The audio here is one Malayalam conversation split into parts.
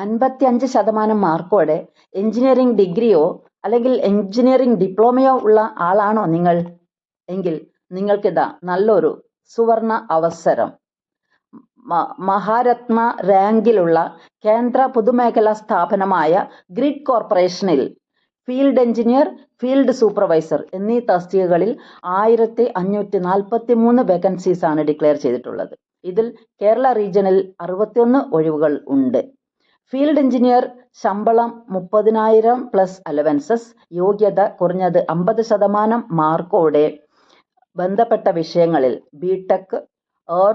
55% മാർക്കോടെ എഞ്ചിനീയറിംഗ് ഡിഗ്രിയോ അല്ലെങ്കിൽ എഞ്ചിനീയറിംഗ് ഡിപ്ലോമയോ ഉള്ള ആളാണോ നിങ്ങൾ എങ്കിൽ നിങ്ങൾക്കിതാ നല്ലൊരു സുവർണ അവസരം. മഹാരത്ന റാങ്കിലുള്ള കേന്ദ്ര പൊതുമേഖലാ സ്ഥാപനമായ ഗ്രിഡ് കോർപ്പറേഷനിൽ ഫീൽഡ് എഞ്ചിനീയർ, ഫീൽഡ് സൂപ്പർവൈസർ എന്നീ തസ്തികകളിൽ 1543 വേക്കൻസീസ് ആണ് ഡിക്ലെയർ ചെയ്തിട്ടുള്ളത്. ഇതിൽ കേരള റീജിയനിൽ 61 ഒഴിവുകൾ ഉണ്ട്. ഫീൽഡ് എഞ്ചിനീയർ ശമ്പളം 30,000 പ്ലസ് അലവൻസസ്. യോഗ്യത കുറഞ്ഞത് 50% മാർക്കോടെ ബന്ധപ്പെട്ട വിഷയങ്ങളിൽ ബിടെക് ഓർ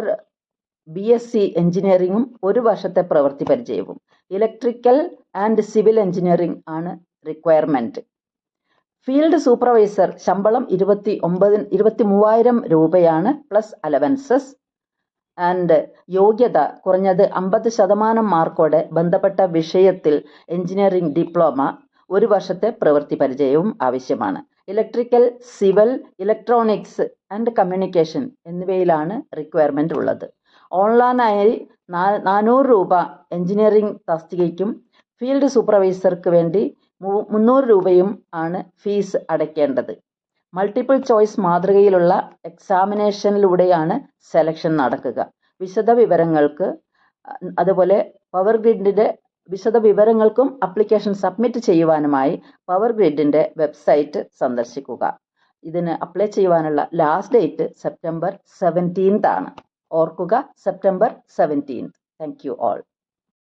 BSc എഞ്ചിനീയറിംഗും 1 വർഷത്തെ പ്രവൃത്തി പരിചയവും. ഇലക്ട്രിക്കൽ ആൻഡ് സിവിൽ എഞ്ചിനീയറിംഗ് ആണ് റിക്വയർമെന്റ്. ഫീൽഡ് സൂപ്പർവൈസർ ശമ്പളം 23,000 രൂപയാണ് പ്ലസ് അലവൻസസ്. ആൻഡ് യോഗ്യത കുറഞ്ഞത് 50% മാർക്കോടെ ബന്ധപ്പെട്ട വിഷയത്തിൽ എഞ്ചിനീയറിംഗ് ഡിപ്ലോമ, 1 വർഷത്തെ പ്രവൃത്തി പരിചയവും ആവശ്യമാണ്. Electrical, civil, electronics and communication എന്നിവയിലാണ് റിക്വയർമെന്റ് ഉള്ളത്. ഓൺലൈനായി 400 രൂപ എഞ്ചിനീയറിംഗ് തസ്തികയ്ക്കും ഫീൽഡ് സൂപ്പർവൈസർക്ക് വേണ്ടി 300 രൂപയും ആണ് ഫീസ് അടയ്ക്കേണ്ടത്. മൾട്ടിപ്പിൾ ചോയ്സ് മാതൃകയിലുള്ള എക്സാമിനേഷനിലൂടെയാണ് സെലക്ഷൻ നടക്കുക. വിശദവിവരങ്ങൾക്ക് അതുപോലെ പവർ ഗ്രിഡിൻ്റെ വിശദവിവരങ്ങൾക്കും അപ്ലിക്കേഷൻ സബ്മിറ്റ് ചെയ്യുവാനുമായി പവർ ഗ്രിഡിൻ്റെ വെബ്സൈറ്റ് സന്ദർശിക്കുക. ഇതിന് അപ്ലൈ ചെയ്യുവാനുള്ള ലാസ്റ്റ് ഡേറ്റ് സെപ്റ്റംബർ 17 ആണ്. ഓർക്കുക, സെപ്റ്റംബർ 17. Thank you all.